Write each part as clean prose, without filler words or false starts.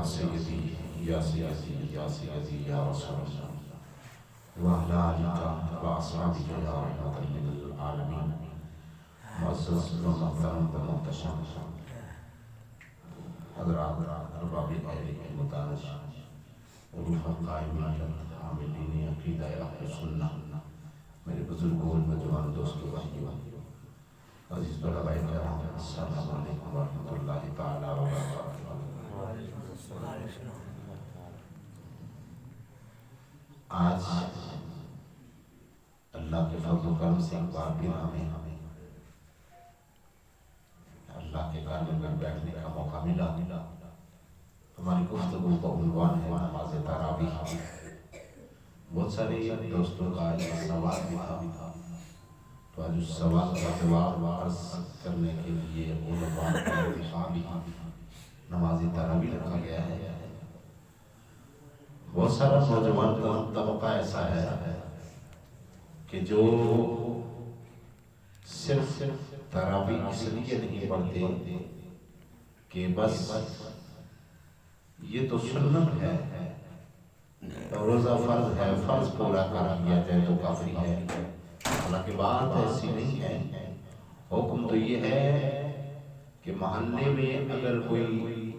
سیدی یا سیدی یا سیدی یا رسول اللہ وعلی آلک واصحابک یا رحمت للعالمین۔ معزز و محترم و محتشم حضرات، ارباب اہل مدارس، عروف قائمین، حاملین عقیدہ اہل سنت، میرے بزرگوں، نوجوان دوستوں، بھائیوں، عزیز بڑا بھائی کرام، السلام علیکم ورحمۃ اللہ تعالی وبرکاتہ۔ آج اللہ کے فضل و کرم سے ایک بار پھر ہمیں اللہ کے گھر میں بیٹھنے کا موقع ملا۔ ہماری گفتگو کا عنوان ہے نماز تراویح۔ بہت سارے دوستوں کا یہ سوال بھی تھا، تو آج اس سوال کا جواب عرض کرنے کے لیے عنوان کا انتخاب ہی نماز تراویح رکھا گیا ہے۔ بہت سارا نوجوان طبقہ ایسا ہے کہ جو صرف تراویح اس لیے نہیں پڑھتے کہ بس یہ تو سنت ہے، روزہ فرض ہے، فرض پورا کر لیا جائے تو کافی ہے۔ حالانکہ بات ایسی نہیں ہے، حکم تو یہ ہے کہ محلے میں اگر کوئی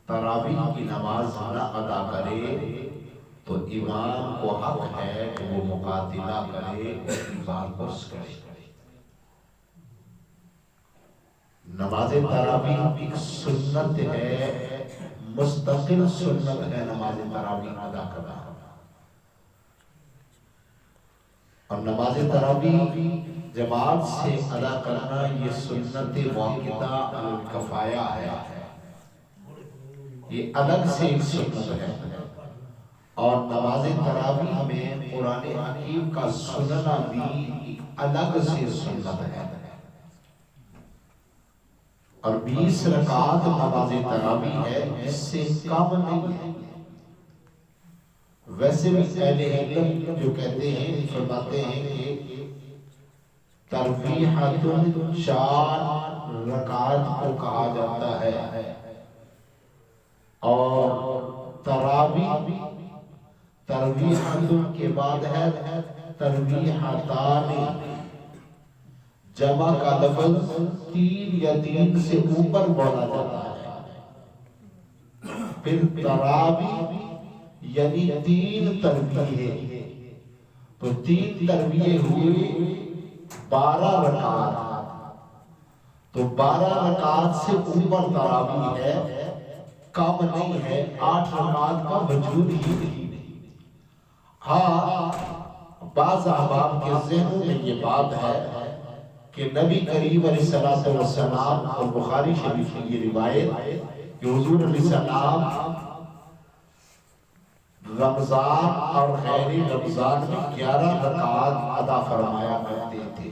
تراویح کی نماز نہ ادا کرے تو امام کو حق ہے کہ وہ مقاتلہ کرے، بات پرس کرے۔ نماز تراویح ایک سنت ہے، مستقل سنت ہے نماز تراویح ادا کرنا۔ اور نماز تراویح جماعت سے ادا کرنا یہ سنت موقدہ الکفایہ ہے، یہ الگ سے ایک سنت ہے۔ اور نماز تراویح میں قرآن حکیم کا سننا بھی الگ سے سنت ہے۔ اور 20 رکعت نماز تراویح ہے، اس سے کم نہیں ہے۔ ویسے بھی اہل علم جو کہتے ہیں، فرماتے ہیں کہ تراویحۃ 4 رکعت کو کہا جاتا ہے، اور تراویحۃ کے بعد ہے تراویحتان، جمع کا لفظ 3 یا 3 سے اوپر بولا جاتا ہے۔ پھر تراویح یعنی 3 تراویح، تو 3 تراویح ہوئی 12 رکعات، تو 12 رکعات سے اوپر تراویح ہے، کم نہیں ہے۔ 8 رکعات کا وجود ہی نہیں۔ ہاں، بعض احباب کے ذہنوں میں یہ بات ہے کہ نبی کریم علیہ السلام، اور بخاری شریف کی یہ روایت کہ حضور علیہ السلام رمضان اور غیر رمضان میں 11 رکعات ادا فرمایا کرتے تھے۔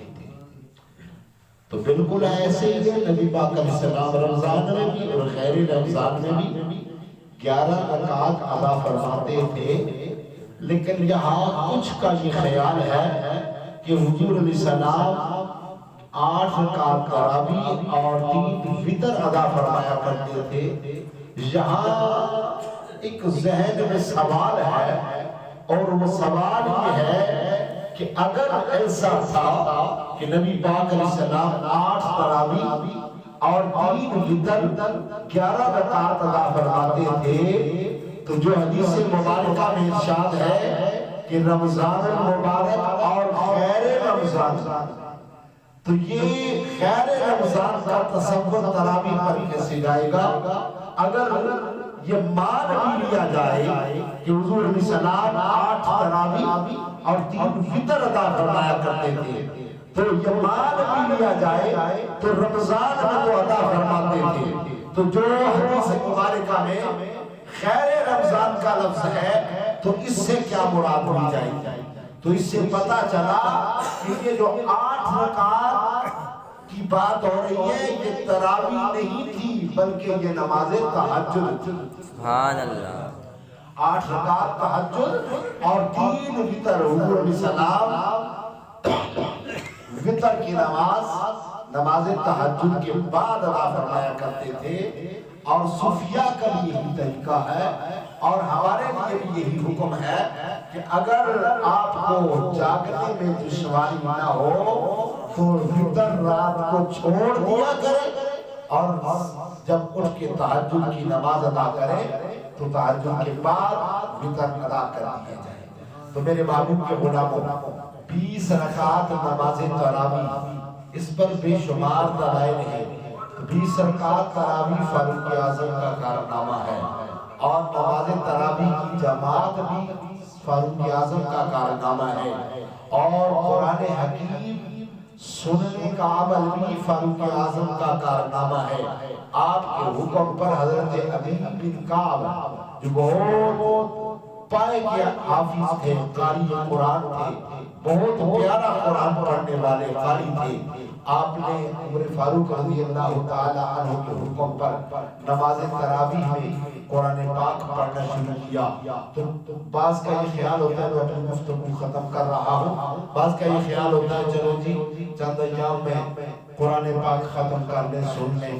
تو بالکل ایسے ہی نبی پاک علیہ السلام رمضان میں بھی اور غیر رمضان میں بھی 11 رکعات ادا فرماتے تھے۔ لیکن یہاں کچھ کا یہ خیال ہے کہ حضور علیہ السلام 8 رکعت تراویح اور 3 وتر ادا فرمایا کرتے تھے۔ یہاں ایک ذہن میں سوال ہے، اور وہ سوال یہ ہے کہ اگر ایسا تھا کہ نبی پاک علیہ السلام 8 تراویح اور 3 وتر 11 رکعت ادا فرماتے تھے، تو جو حدیث مبارکہ میں ارشاد ہے کہ رمضان المبارک اور غیر رمضان، تو یہ غیر رمضان کا تصور تراویح پر کیسے جائے گا؟ اگر یہ مان بھی لیا جائے کہ حضور علیہ السلام 8 تراویح اور 3 وتر ادا فرمایا کرتے تھے، تو یہ مان بھی لیا جائے تو رمضان میں تو ادا فرماتے تھے، تو جو حدیث مبارکہ میں غیر رمضان کا لفظ ہے تو اس سے کیا مراد لی جائے؟ تو اس سے پتا چلا کہ یہ جو 8 رکعات کی بات ہو رہی ہے یہ تراویح نہیں تھی، بلکہ یہ نماز تہجد تھی۔ سبحان اللہ۔ 8 رکعت تہجد اور 3 وتر، حضور علیہ السلام وتر کی نماز تہجد کے بعد ادا فرمایا کرتے تھے۔ اور صوفیہ کا بھی یہی طریقہ ہے، اور ہمارے لیے بھی یہی حکم ہے کہ اگر آپ کو جاگنے میں دشواری نہ ہو تو وتر رات کو چھوڑ دیا کرے، اور جب اٹھ کے تہجد کی نماز ادا کرے تو تہجد کے بعد وتر ادا کر دیا جائے۔ تو میرے محبوب کے غلاموں، 20 رکعت نماز تراویح، اس پر بے شمار دلائل ہیں۔ 20 رکعت تراویح فاروق اعظم کا کارنامہ ہے، اور نماز تراویح کی جماعت بھی فاروق اعظم کا کارنامہ ہے، اور قرآن حکیم سننے کا عمل بھی فاروق اعظم کا کارنامہ ہے۔ آپ کے حکم پر حضرت ابی بن کعب جو بہت پائے کے حافظ تھے، قاری قرآن تھے، بہت پیارا قرآن پڑھنے والے قاری تھے، آپ نے عمر فاروق رضی اللہ تعالی عنہ کے حکم پر نماز تراویح میں قرآن پاک پڑھنا شروع کیا۔ تو بعض کا یہ خیال ہوتا ہے، میں اپنی گفتگو ختم کر رہا ہوں، بعض کا یہ خیال ہوتا ہے چلو جی چند ایام میں قرآن پاک ختم کر لیں، سن لیں،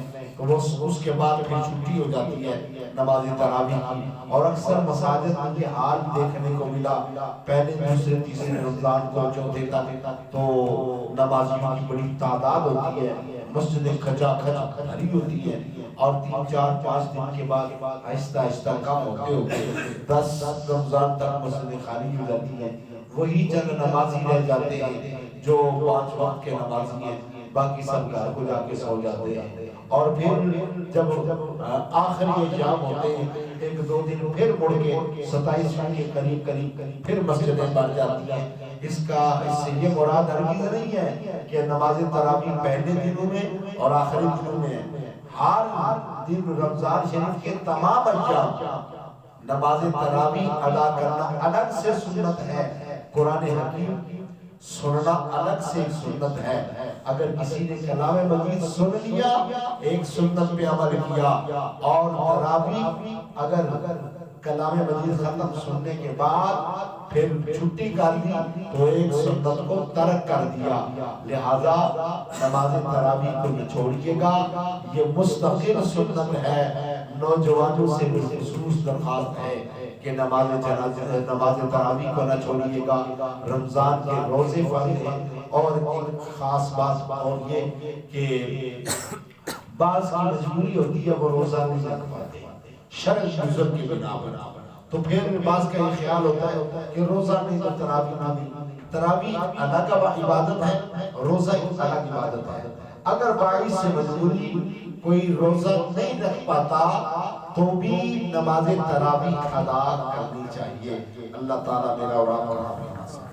اس کے بعد پھر چھٹی ہو جاتی ہے نماز تراویح کی۔ اور اکثر مساجد میں یہ حال دیکھنے کو ملا، پہلے دوسرے تیسرے رمضان کو چوتھے تک تو نمازیوں کی بڑی تعداد ہوتی ہے، مسجد کھچا کھچ بھری ہوتی ہے، اور 3 4 5 دن کے بعد آہستہ آہستہ کم ہوتے ہوتے 10 رمضان تک مسجد خالی ہو جاتی ہے۔ وہی چند نمازی رہ جاتے ہیں جو 5 وقت کے نمازی ہیں، باقی سب گھر کو جا کے سو جاتے ہیں۔ اور پھر جب آخری ایام ہوتے ہیں 1-2 دن پھر مڑ کے 27 کے قریب پھر مسجدیں بڑھ جاتی ہیں۔ اس سے یہ مراد ہرگز نہیں ہے کہ نماز تراویح پہلے دنوں میں اور آخری دنوں میں ہے۔ ہر دن رمضان شریف کے تمام ایام نماز تراویح ادا کرنا الگ سے سنت ہے، قرآن حکیم سننا الگ سے ایک سنت ہے۔ اگر کسی نے کلام مجید سن لیا، ایک سنت پہ عمل کیا، اور تراویح اگر کلام مجید ختم سننے کے بعد پھر چھٹی کر دی تو ایک سنت کو ترک کر دیا۔ لہذا نماز تراویح کو نہ چھوڑیے گا، یہ مستقل سنت ہے۔ نوجوانوں سے بالخصوص درخواست ہے کہ نماز تراویح کو نہ چھوڑیے گا۔ رمضان کے روزے فرض ہیں، اور ایک خاص بات اور یہ کہ بعض کی مجبوری ہوتی ہے وہ روزہ نہیں رکھ پاتے شرعی عذر کی بنا پر، تو پھر بعض کا یہ خیال ہوتا ہے کہ روزہ نہیں تو تراویح نہیں۔ تراویح الگ عبادت ہے، روزہ ایک الگ عبادت ہے۔ اگر باعث سے مجبوری کوئی روزہ نہیں رکھ پاتا تو بھی نماز تراویح ادا کرنی چاہیے۔ اللہ تعالیٰ میرا اور آپ کا